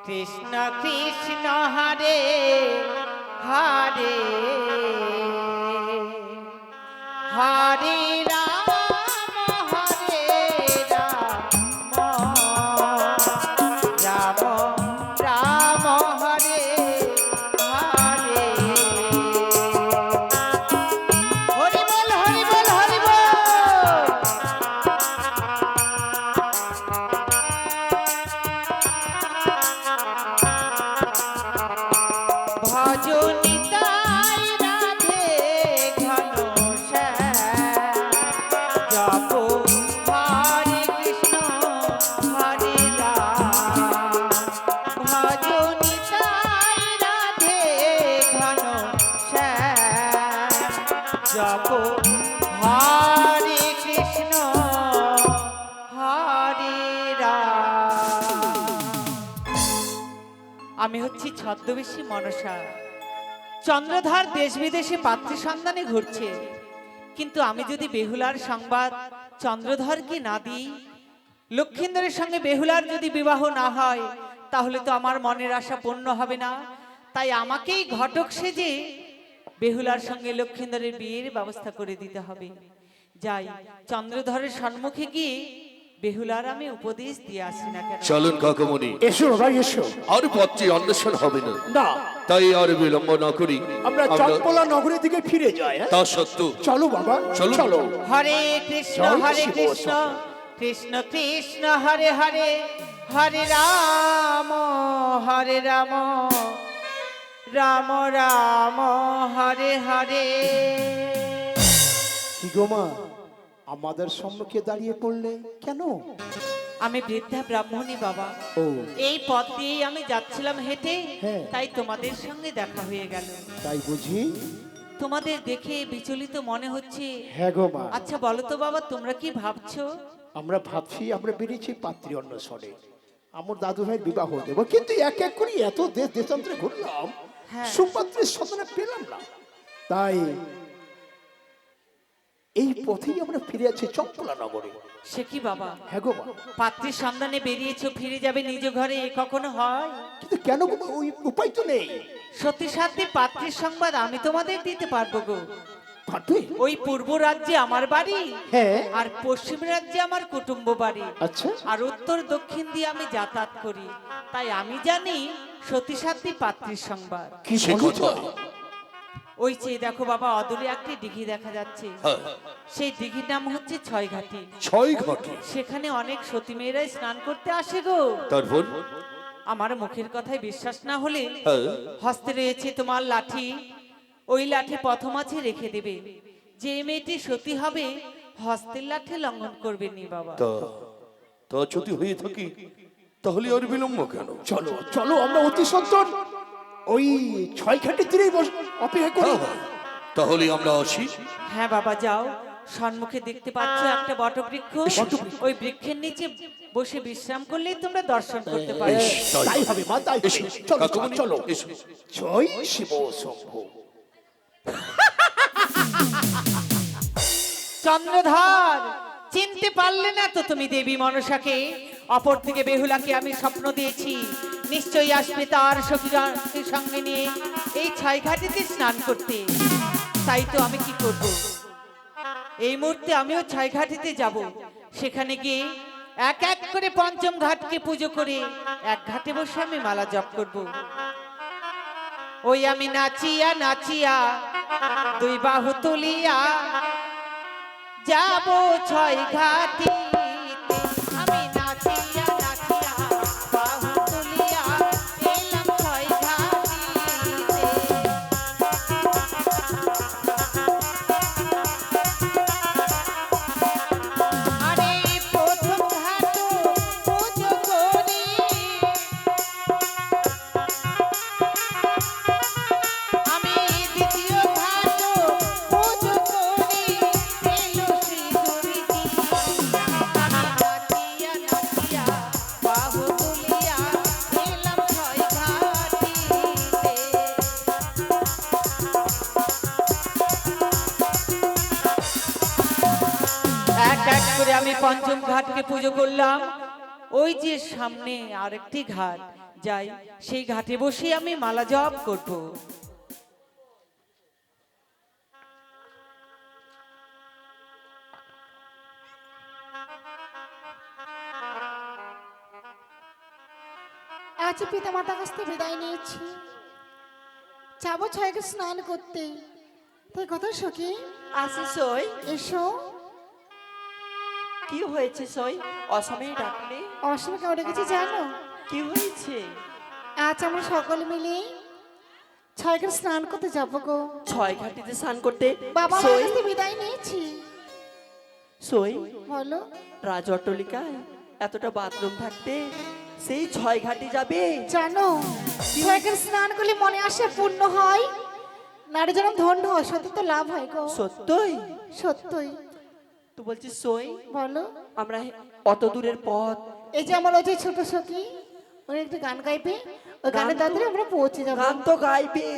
কৃষ্ণ কৃষ্ণ হরে হরে হরে রাম হরে রাম রাম রাম হরে হরে হরি বল হরি বল হরি বল। ভজনিতাই রাধে ঘনশ্যাম জপ হরে কৃষ্ণ হরে রাম ভজনিতাই রাধে ঘনশ্যাম জপ হরে কৃষ্ণ হরে রাম। আমি হচ্ছি ছদ্মবেশী মনসা। চন্দ্রধার দেশ বিদেশে পাত্রী সন্ধানে ঘুরছে, কিন্তু আমি যদি বেহুলার সংবাদ চন্দ্রধরকে না দিই, লক্ষিন্দরের সঙ্গে বেহুলার যদি বিবাহ না হয়, তাহলে তো আমার মনের আশা পূর্ণ হবে না। তাই আমাকেই ঘটক সেজে বেহুলার সঙ্গে লক্ষিন্দরের বিয়ের ব্যবস্থা করে দিতে হবে। যাই চন্দ্রধরের সম্মুখে গিয়ে বেহুলার আমি উপদেশ দিয়ে আসি না কেন। চলুন কাকামণি, এসো বাবা এসো। আর পথটি অন্বেষণ হবে না, না তাই আর বিলম্ব না করি আমরা চম্পলা নগরের দিকে ফিরে যাই। হ্যাঁ? তা সত্য চলো বাবা চলো। চলো। হরে কৃষ্ণ জয় হরে শিব কৃষ্ণ শম্ভু। কৃষ্ণ কৃষ্ণ হরে হরে হরে রাম রাম রাম হরে হরে। কি গো মা, আমাদের সম্মুখে দাঁড়িয়ে পড়লে কেন? আমি বৃদ্ধা ব্রাহ্মণী বাবা। ও এই পথ দিয়েই আমি যাচ্ছিলাম হেঁটে, হ্যাঁ। তাই তোমাদের সঙ্গে দেখা হয়ে গেল। তাই বুঝি? তোমাদের দেখে বিচলিত মনে হচ্ছে। হ্যাঁ গো মা, আচ্ছা বলো তো বাবা, তোমরা কি ভাবছো? আমরা ভাবছি আমরা বেরিয়েছি পাত্রী অন্বেষণে। আমার দাদু ভাইয়ের বিবাহ দেবো, কিন্তু এক এক করে এত দেশ দেশান্তরে ঘুরলাম, হ্যাঁ। সুপাত্রের সন্ধানে পেলাম না। তাই এই পথেই আমরা ফিরে আছি চম্পলা নগরে। সে কি বাবা, হ্যাঁ গো মা, পাত্রীর সন্ধানে বেরিয়েছো, ফিরে যাবে নিজ ঘরে, এ কখনো হয়? কিন্তু কেন গো মা, ওই উপায় তো নেই। সত্যি সাথে পাত্রীর সংবাদ আমি তোমাদের দিতে পারবো গো। পারবে? ওই পূর্ব রাজ্যে আমার বাড়ি, হ্যাঁ। আর পশ্চিম রাজ্যে আমার কুটুম্ব বাড়ি, আচ্ছা, আর উত্তর দক্ষিণ দিয়ে আমি যাতায়াত করি। তাই আমি জানি সতী সাথী পাত্রীর সংবাদ। কি সে বলছো? কথা। ওই চেয়ে দেখো বাবা, অদূরে একটি দিঘি দেখা যাচ্ছে। হ্যাঁ, সেই দিঘির নাম হচ্ছে ছয়ঘাটি। ছয় ঘটে। সেখানে অনেক সতী মেয়েরাই স্নান করতে আসে গো। তারপর আমার মুখের কথায় বিশ্বাস না হলে হ্যাঁ, হস্তে রয়েছে তোমার লাঠি, ওই লাঠি প্রথম আছে রেখে দেবে। যে মেয়েটি সতী হবে হস্তের লাঠি লঙ্ঘন করবে নি বাবা। তা তা যদি হয়ে থাকি, তাহলে আর বিলম্ব কেন? চলো চলো, আমরা অতি সত্তর ওই ছয় ঘাটের তীরেই অপেক্ষা করি। হ্যাঁ, তাহলে আমরা আসি। হ্যাঁ বাবা যাও, সম্মুখে দেখতে পাচ্ছ একটা বটবৃক্ষ, ওই বৃক্ষের নিচে বসে বিশ্রাম করলেই তোমরা দর্শন করতে পারবে। বেশ, তাই হবে মা, তাই হবে। এসো, চলো কাকামণি, চলো। এসো। জয় শিব শম্ভু। চন্দ্রধর, চিনতে পারলে না তো তুমি দেবী মনসাকে? অপর থেকে বেহুলাকে আমি স্বপ্ন দিয়েছি, নিশ্চয়ই আসবে তার সখীকে সঙ্গে নিয়ে এই ছয়ঘাটিতে স্নান করতে। তাই তো আমি কি করব, এই মুহূর্তে আমিও ছয়ঘাটিতে যাব। সেখানে গিয়ে এক এক করে পঞ্চম ঘাটকে পুজো করে এক ঘাটে বসে আমি মালা জপ করব। ওই আমি নাচিয়া নাচিয়া দুই বাহু তুলিয়া যাব ছয় ঘাটি। আমি নাচিয়া নাচিয়া বাহু তুলিয়া এলাম ছয় ঘাটিতে। আরে প্রথম ঘাট পুজো করি, আমি দ্বিতীয় ঘাট পুজো করি, এলো শ্রী দুর্গী। আমি নাচিয়া নাচিয়া বাহু তুলিয়া এলাম ছয় ঘাটিতে। এক এক করে আমি পঞ্চম ঘাটকে পুজো করলাম। ওই যে সামনে আরেকটি ঘাট, যাই সেই ঘাটে বসে আমি মালা জপ করব। আজ পিতা মাতার কাছ থেকে বিদায় নিয়েছি, যাবো ছয়কে স্নান করতে। তাই কথা সখী, আসি সই, এসো। কি হয়েছে সই? অসময়ে ডাকলে? অসময় কেমন রেখেছি জানো? কি হয়েছে? আজ আমরা সকলে মিলে ছয়কে স্নান করতে যাবো গো। ছয় ঘাটিতে স্নান করতে? বাবা মার সই কাছ থেকে বিদায় নিয়েছি। সই, বলো। রাজ অট্টালিকায় এতটা বাথরুম থাকতে সেই ছয় ঘাটি যাবে? জানো ছয়কে স্নান করলে মনে আসে পূর্ণ হয়, নারী যেন ধন্য হয়, সত্যি তো লাভ হয় গো। সত্যই? সত্যই। তো বলছি সই, বলো। আমরা অত দূরের পথ, এই যে আমার ওই যে ছোট সখী, ওই একটা গান গাইবে, ওই গানের গান তো- তাড়াতাড়ি আমরা পৌঁছে যাবো। গান তো গাইবে,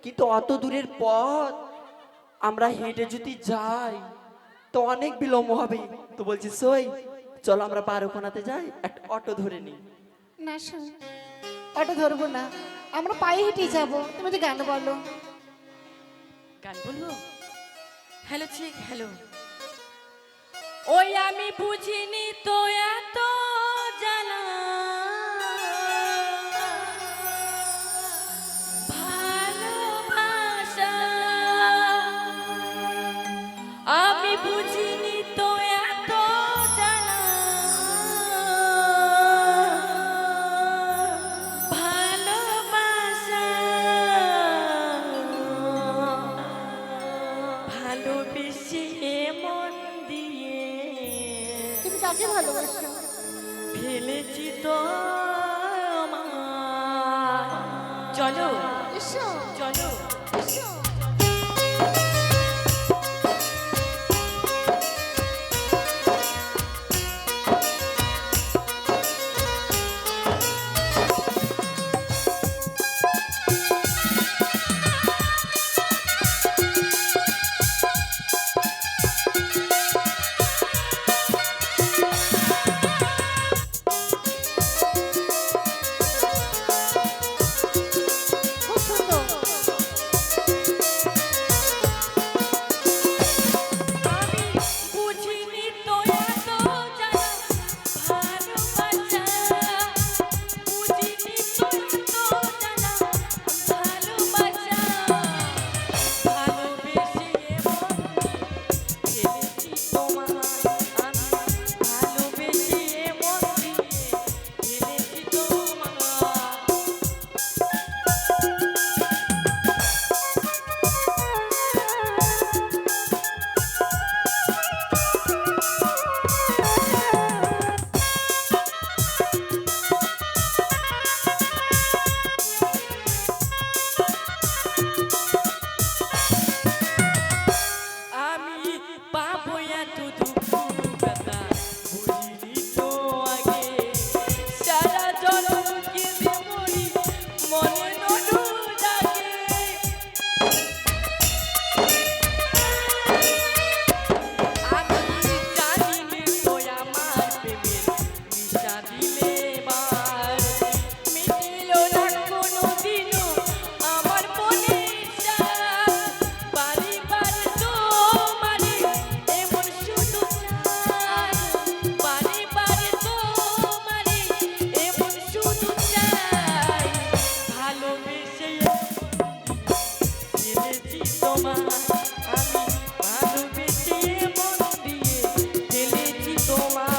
কিন্তু অত দূরের পথ আমরা হেঁটে যদি যাই তো অনেক বিলম্ব হবে। তো বলছি সই, চলো আমরা বারোখানাতে যাই, একটা অটো ধরে নিই। না শোন, অটো ধরবো না, আমরা পায়ে হেঁটে যাবো। তুমি যে গান বলো। গান বলবো? হ্যালো ঠিক, হ্যালো। ওই আমি বুঝিনি তো এত জ্বালা, ভালোবাসা আমি বুঝিনি তো এত জ্বালা, ভালোবাসা ভালোবেসে মন দিয়ে তুমি কাকে ভালোবাসো? ফেলেছি তো আমায়। চলো এসো, চলো এসো। খুব সুন্দর। আমি বুঝিনি তো এত জ্বালা, ভালোবাসা বুঝিনি তো এত জ্বালা, ভালোবাসা ভালোবেসে মন ফেলেছি তোমায় আমি, ভালোবেসে মন দিয়ে ফেলেছি তোমায়। আমি পাবো এত দুঃখ ব্যথা, বুঝিনি তো আগে সারা জনম কেঁদে মরি মনে নডু জাগে। আমি জানিনি তো আমার প্রেমের নিশা দিলে বার মিটিল না কোনোদিনও আমার মনের চায়, বারে বারে তোমারে এমন শুধু চাই, বারে বারে তোমারে এমন শুধু চাই, ভালোবেসে ফেলেছি তোমায় আমি, ভালোবেসে মন দিয়ে ফেলেছি তোমায়।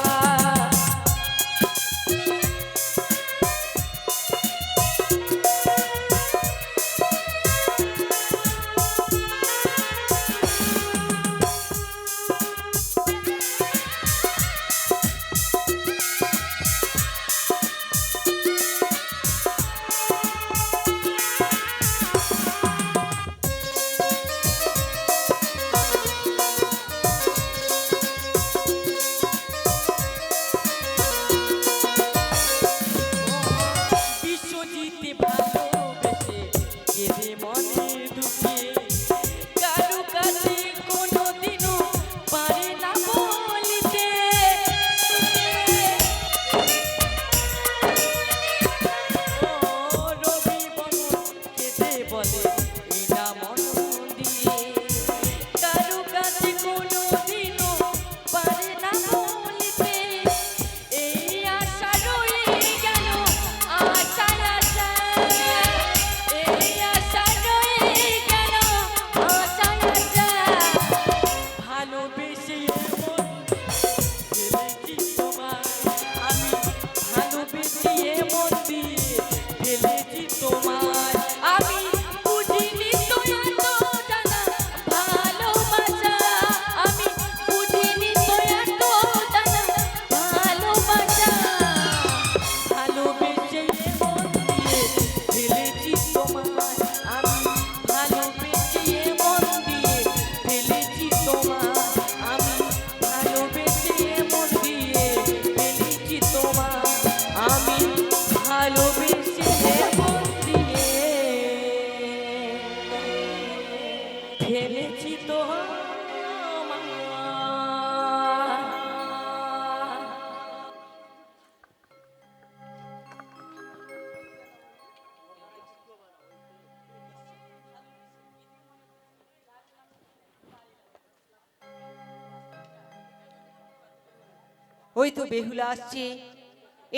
ওই তো বেহুলা আসছে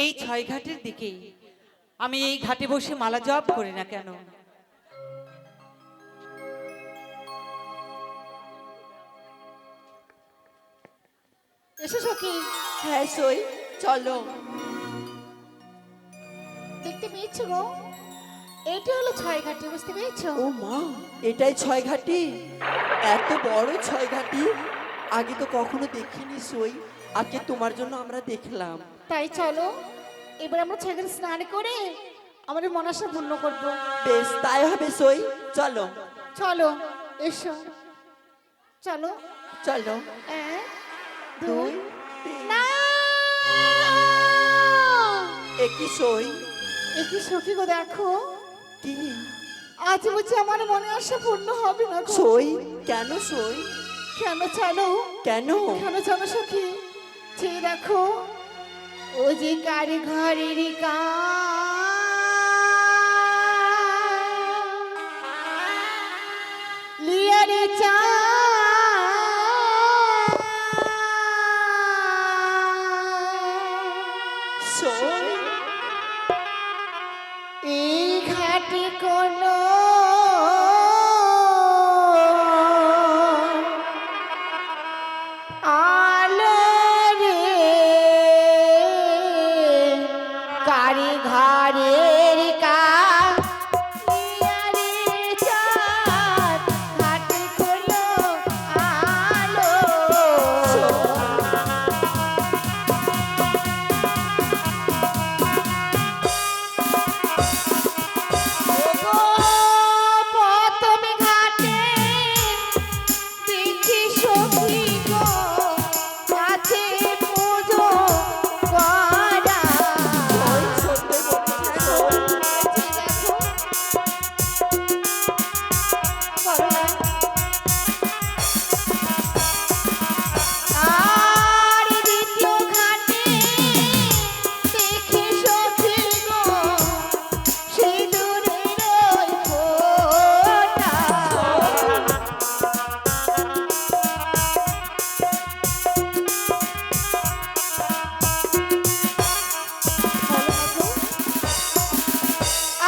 এই ছয় ঘাটের দিকে। আমি এই ঘাটে বসে মালা জপ করি না কেন? এসো সখী, হ্যাঁ সই, চলো। দেখতে পেয়েছো গো, এইটা হলো ছয় ঘাটি, বুঝতে পেরেছো? ও মা, এটাই ছয় ঘাটি? এত বড় ছয় ঘাটি আগে তো কখনো দেখিনি সই, আজকে তোমার জন্য আমরা দেখলাম। তাই চলো এবার আমরা ছয় ঘাটে স্নান করে আমাদের মনসা পূর্ণ করবো। বেশ, তাই হবে সই, চলো। চলো, এসো, চলো। চলো। এক, দুই, দুই, তিন। না! একই সই। এ কি সখী গো, দেখো কি আজ বুঝি আমার মনে আশা পূর্ণ হবে না গো। সই? কেন সই? কেন জানো? কেন? কেন জানো সখী? যে দেখো ও যে কারি ঘরের লিয়ারে চা সই? এই ঘাটে কোনো আলো রে কারি ঘরের কালিয়ারে চাঁদ ঘাটে কোনো আলো। ওগো প্রথম ঘাটে দেখি সখী গো কাছে পুজো করা। সই, সত্যি বলছি সই। দেখো, বলো না। আর দ্বিতীয় ঘাটে দেখি সখী গো সেই দূরের ওই ফোঁটা।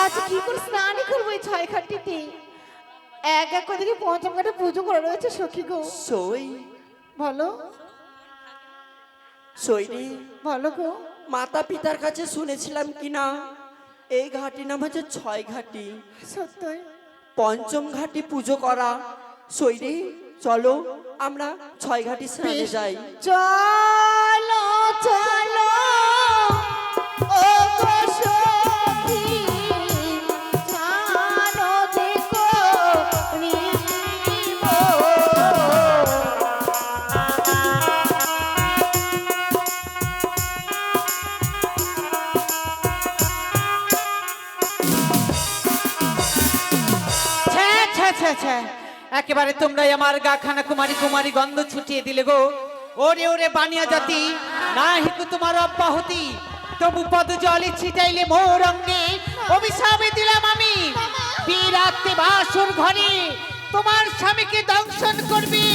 আজ কি করে স্নান করবো এই ছয় ঘাটিতে? এক এক করে দেখি পঞ্চম ঘাটে পুজো করা রয়েছে সখী গো। সই, বলো, সই রে। বলো গো। মাতা পিতার কাছে শুনেছিলাম কিনা এই ঘাটি নাম হচ্ছে ছয় ঘাটি, সত্যই? পঞ্চম ঘাটি পুজো করা। সই রে, চলো আমরা ছয় ঘাটি স্নানে যাই। চলো চলো ও গো সখী, জানো দেখো নিব। ছ্যা, ছ্যা, ছ্যা, ছ্যা। একেবারে তোমরাই আমার গাখানা কুমারী কুমারী গন্ধ ছুটিয়ে দিলে গো। ওরে ওরে বানিয়া জাতি, না হিকু তোমার অব্যাহতি, তবু পদ জলে ছিটাইলে মোর অঙ্গে, অভিশাপে দিলাম আমি বিরাতে বাসর ঘরে, তোমার স্বামীকে দংশন করবে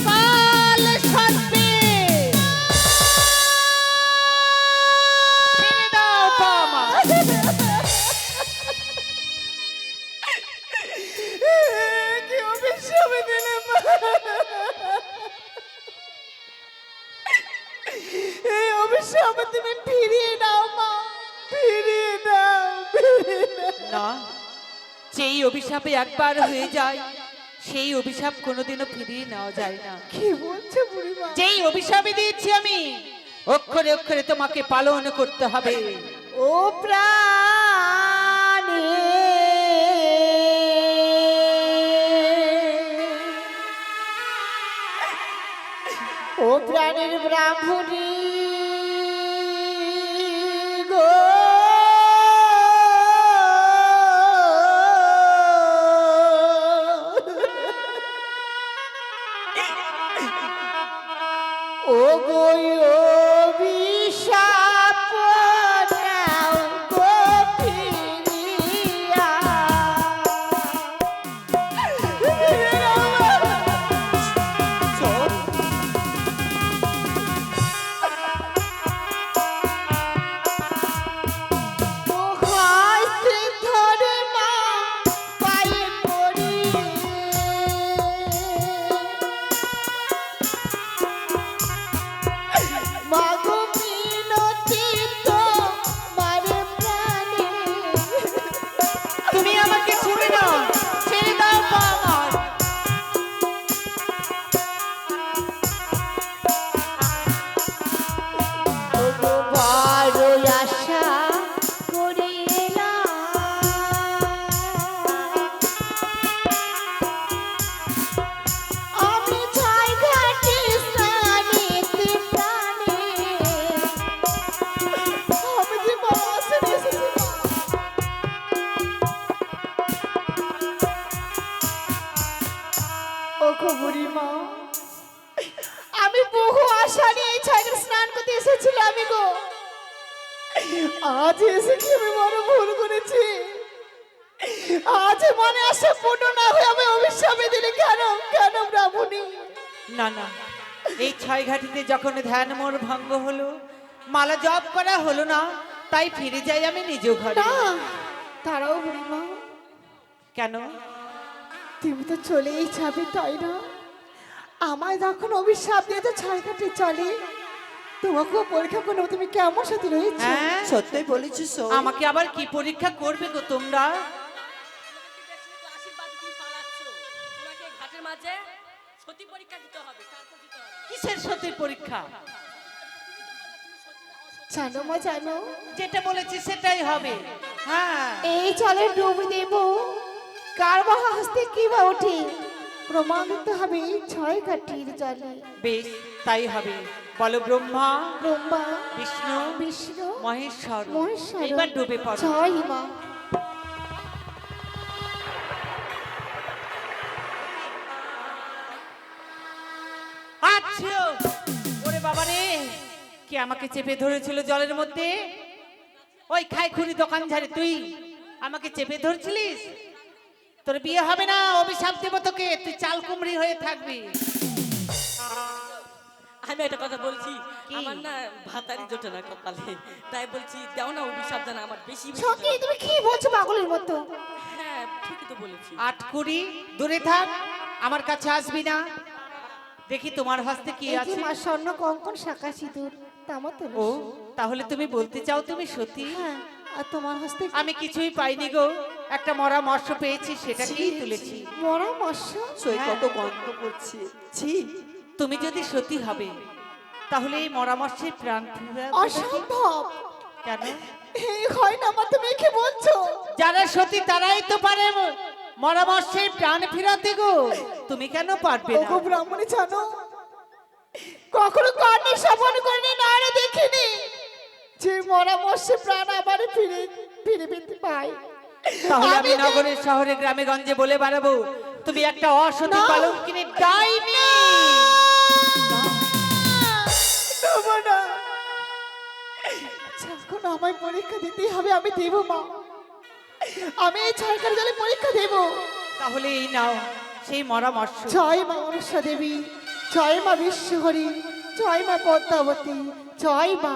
কাল সর্বে। ছেড়ে দাও পা মা। কি অভিশাপ দিলে মা? এই অভিশাপ তুমি ফিরিয়ে দাও মা, ফিরিয়ে দাও, ফিরিয়ে দাও। না, যেই অভিশাপে একবার হয়ে যায় সেই অভিশাপ কোনোদিনও ফিরিয়ে নেওয়া যায় না। কি বলছো বুড়িমা? যেই অভিশাপে দিয়েছি আমি, অক্ষরে অক্ষরে তোমাকে পালন করতে হবে। ও প্রাণে ও প্রাণের ব্রাহ্মণী গো, ও গো অভিশাপ নাও গো ফিরিয়া। চল। আশা নিয়ে এই ছয়টা স্নান করতে এসেছিল আমি গো। আজ এসে কি আমি বড় ভুল করেছি। আজ মনে আশা পূর্ণ না হয়ে আমি অভিশাপে দিলে কেন কেন ব্রাহ্মণী? না না, এই ছয় ঘাটিতে যখন ধ্যান মোর ভঙ্গ হলো, মালা জপ করা হলো না, তাই ফিরে যাই আমি নিজ ঘরে। না তারাও বুড়িমা, কেন? তুমি তো চলেই যাবে তাই না? আমায় যখন অভিশাপ দিয়েছে ছয় ঘাটে চলে, তোমাকেও পরীক্ষা করো তুমি কেমন সাথে রয়েছে। হ্যাঁ, সত্যই বলেছি সই। আমাকে আবার কি পরীক্ষা করবে গো তোমরা? আশীর্বাদ তুমি পালাচ্ছ, তোমাকে ঘাটের মাঝে সতী পরীক্ষা দিতে হবে, তারপর দিতে হবে। কিসের সত্যের পরীক্ষা? জানো মা জানো, যেটা বলেছি সেটাই হবে। হ্যাঁ, এই জলে ডুব দেব, কার বা হস্তে কি বা ওঠে প্রমাণ দিতে হবে এই ছয় ঘাটির জলে। বেশ তাই হবে। বলো ব্রহ্মা, ব্রহ্মা বিষ্ণু, বিষ্ণু মহেশ্বর, মহেশ্বর এবার ডুবে পড়ো। জয় মা। আচ্ছা, ওরে বাবা রে, কে আমাকে চেপে ধরেছিল জলের মধ্যে? ওই খাইখুরি দোকান ঝাড়ে তুই আমাকে চেপে ধরছিলিস? তোর বিয়ে হবে না, অভিশাপ দেবো তোকে, তুই চাল কুমড়ি হয়ে থাকবি। আমি একটা কথা বলছি, কি? আমার না ভাতারি জোটে না কপালে, তাই বলছি দাও না অভিশাপ জানা আমার বেশি বেশি সখী জোটে। তুমি কি বলছো পাগলের মতো? হ্যাঁ ঠিকই তো বলেছি। আটকুড়ি দূরে থাক, আমার কাছে আসবি না। দেখি তোমার হস্তে কি এই যে আছে। মা স্বর্ণ কঙ্কন শাখা সিঁদুর তামা তো ও, তাহলে তুমি বলতে চাও তুমি সত্যি? হ্যাঁ, আর তোমার হস্তে আমি কিছুই পাইনি গো, একটা মরা মৎস্য পেয়েছি, সেটাকেই তুলেছি। মরা মৎস্য। সই হ্যাঁ। কত গন্ধ করছে। ছি, তুমি যদি সত্যি হবে, তাহলে এই মরা মৎস্যের প্রাণ ফেরাতে অসম্ভব। কেন? এই হয় না মা, তুমি কি বলছো? যারা সত্যি তারাই তো পারে মরা মৎস্যের প্রাণ ফেরাতে গো, তুমি কেন পারবে না? ওগো ব্রাহ্মণী জানো, কখনো কর্ণে স্বপন করিনি, না রে দেখিনি যে মরা মৎস্যে প্রাণ আবার ফিরে ফিরে পেতে পায়। তাহলে আমি আমি যে- নগরে শহরে গ্রামে গঞ্জে বলে বেড়াবো তুমি একটা অসতী না। কলঙ্কিনী ডাইনি। দেবো না। যখন আমায় পরীক্ষা দিতেই হবে আমি দেব মা, আমি এই ছয়কার জলে পরীক্ষা দেব। তাহলে এই নাও সেই মরা মৎস্য। জয় মা মনসা দেবী, জয় মা বিশ্বহরি, জয় মা পদ্মাবতী, জয় মা।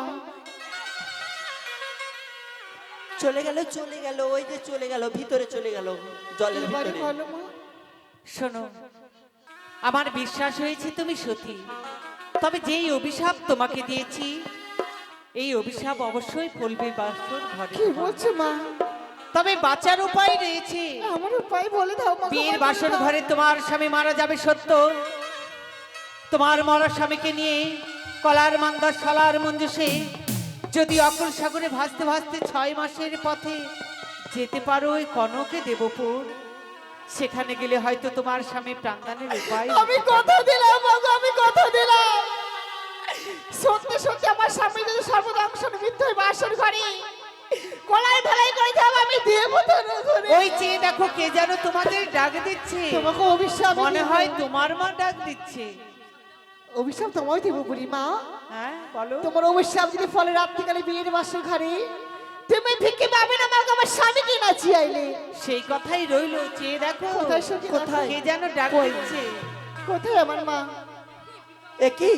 চলে গেল চলে গেল, ওই যে চলে গেল, ভিতরে চলে গেল জলের এবারে ভিতরে। বলো মা। শোনো, আমার বিশ্বাস হয়েছে তুমি সতী, তবে যেই অভিশাপ তোমাকে দিয়েছি, এই অভিশাপ অবশ্যই ফলবে বাসর ঘরে। কি বলছো মা? তবে বাঁচার উপায় রয়েছে। আমার উপায় বলে দাও মা। বিয়ের বাসর ঘরে তোমার স্বামী মারা যাবে সত্য, তোমার মরা স্বামীকে নিয়ে কলার মান্দার শালার মঞ্জুষে যদি অকুল সাগরে ভাসতে ভাসতে 6 মাসের পথে যেতে পারো ওই কনকে দেবপুর, সেখানে গেলে হয়তো তোমার স্বামী প্রাণদানের উপায়। আমি কথা দিলাম বাবা, আমি কথা দিলাম। সত্যি সত্যি আমার স্বামী যদি সর্বদংশ নিমিত্ত হয় বাসর ঘরে কলাই ঢালাই করে যাও, আমি দেব তোর ঘরে। ওই চেয়ে দেখো কে যেন তোমাদের ডাক দিচ্ছে, তোমাকে অভিশাপ মনে দিব। হয় তোমার মা ডাক দিচ্ছে। অভিশাপ তোমায় দেব বুড়ি মা। হ্যাঁ বলো। তোমার অভিশাপ যদি ফলে রাত্রিকালে বিয়ের বাসর ঘরে তুমি ভিক্ষে পাবে না, আমাকে আমার স্বামীকে নাচিয়ে আইলে। সেই কথাই রইলো, চেয়ে দেখো কোথায় সখী, কোথায়? কে যেন ডাক দিচ্ছে। কোথায় আমার মা? একই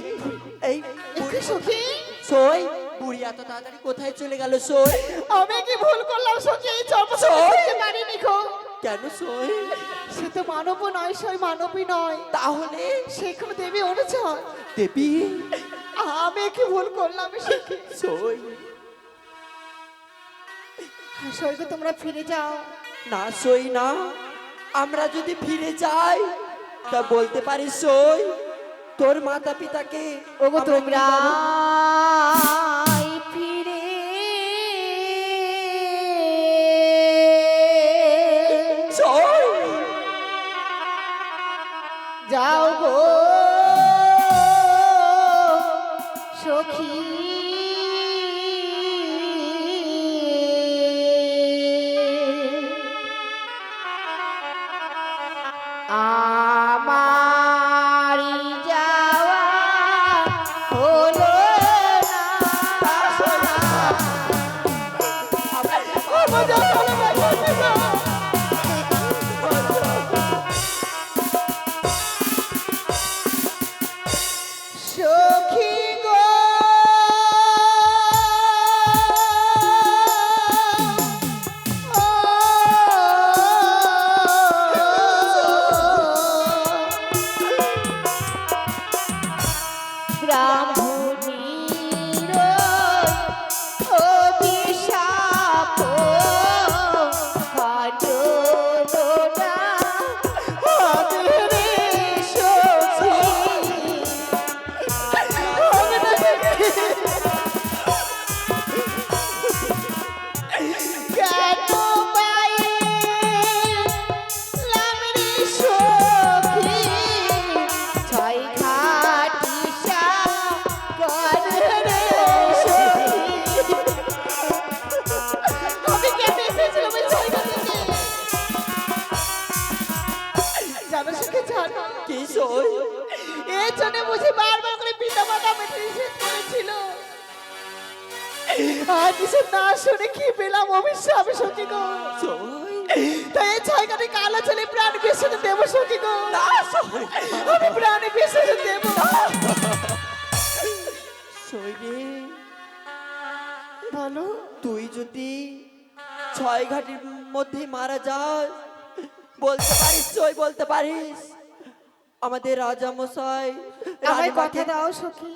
এই একটু সখী, সই, বুড়ি এত তাড়াতাড়ি কোথায় চলে গেল সই? আমি কি ভুল করলাম সখী? এই জন্ম সই। করতে পারিনি গো। কেন সই? সে তো মানব নয়, সই মানবী নয়, তাহলে সে কোনো দেবী অনুচর। দেবী আমি কি ভুল করলাম সখী? সই। সই গো, তোমরা ফিরে যাও। না সই না, আমরা যদি ফিরে যাই তা বলতে পারি সই তোর মাতা পিতাকে ওগো আমরা তোমরা কিভাবে- ফিরে সই। যাও গো সখী, আমারি যাওয়া সই। এই জন্য বুঝি বারবার করে পিতা মাতা মেটে নিষেধ করেছিল। আর কিছু না শুনে কি পেলাম অভিশাপ সখী গো। সই। তাই এই ছাইকাটি কালো ছেলে প্রাণ বিসর্জন দেব সখী গো। না সই। আমি প্রাণ বিসর্জন দেব। সই রে, বলো তুই যদি 6 ঘাটের মধ্যে মারা যাস, বলতে পারিস সই, বলতে পারিস আমাদের রাজা মশাই আমায় কথা দাও সখী,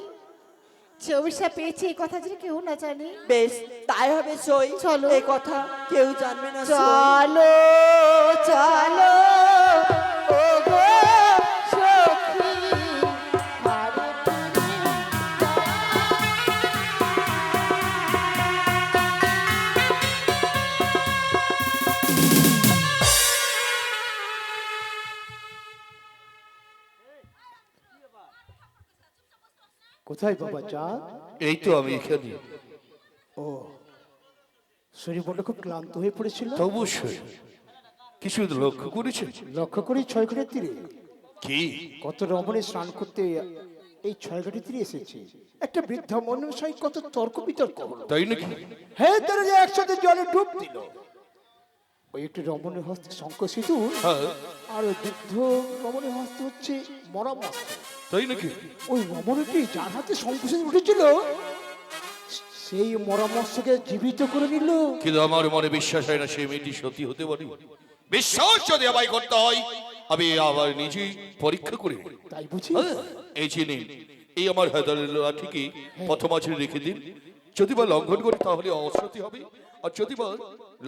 যে অভিশাপ পেয়েছি এই কথা যদি কেউ না জানে। বেশ তাই হবে সই। চলো। এই কথা কেউ জানবে না সই। চলো চলো ও গো সখী আরে তুমি কোথায় বাবা চাঁদ? এই তো আমি এখানে। ও, শরীর বড্ড খুব ক্লান্ত হয়ে পড়েছিল। তা অবশ্যই। কিছু লক্ষ্য করেছে? লক্ষ্য করি ছয়ঘাটের তীরে কি? কত রমণী স্নান করতে এই ছয়ঘাটের তীরে এসেছে। একটা বৃদ্ধা মনুষ্য কত তর্ক বিতর্ক হলো। তাই নাকি? হ্যাঁ, তারা যে একসাথে জলে ডুব দিল। ওই একটি রমণীর হস্তে শঙ্খ সিঁদুর, হ্যাঁ, আর ওই বৃদ্ধ রমণীর হস্তে হচ্ছে মরামস্ত। তাই নাকি? ওই রমণীটি যার হাতে শঙ্খ সিঁদুর উঠেছিল, সেই মরামস্তকে জীবিত করে নিল। কিন্তু আমার মনে বিশ্বাস হয় না সেই মেয়েটি সত্যি হতে পারে। বিশ্বাস যদি আমায় করতে হয়, আমি আবার নিজেই পরীক্ষা করে নেব। তাই বুঝি? হ্যাঁ, এই চিনি, এই আমার হাতের লাঠিকে প্রথম আছে রেখে দিন। যদি বা লঙ্ঘন করে তাহলে অসত্যি হবে, আর যদি বা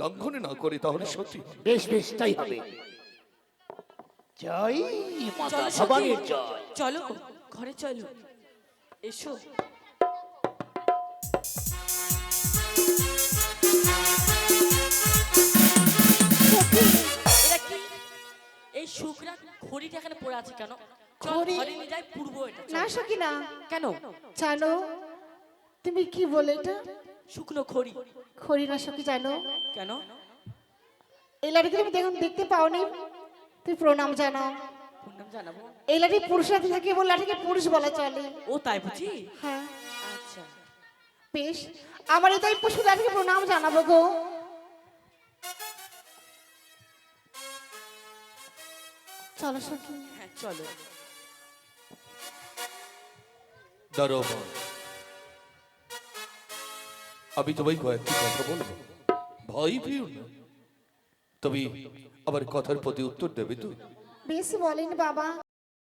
লঙ্ঘন না করে তাহলে সত্যি হবে। বেশ বেশ, তাই হবে। জয় মাতা চলো ভবানীর সখী, জয়। চলো ঘরে চলো, এসো। এরা কি? এই শুকরা ঘড়িটা এখানে পড়ে আছে কেন? চল ঘড়ি? ঘরে নিয়ে যাই, পূর্ব এটা চল। না সখী না, কেন? জানো তুমি কি বলে এটা? শুকনো খড়ি। খড়ি না সখী, জানো কেন? এই লাঠিকে তুমি দেখুন দেখতে পাওনি, তুমি প্রণাম জানাও। প্রণাম জানাবো। এই লাঠি পুরুষ হাতে থাকে বলে লাঠিকে পুরুষ বলা চলে। ও তাই বুঝি? হ্যাঁ আচ্ছা, বেশ, আমার এই তাই পশু লাঠিকে প্রণাম জানাবো গো। চলো সখী। হ্যাঁ চলো। দাঁড়াও মা। আমি তোমায় কয়েকটি কথা বলবো, ভয় পেও না। তবে আবার কথার প্রতি উত্তর দেবে তো? বেশ বলেন বাবা।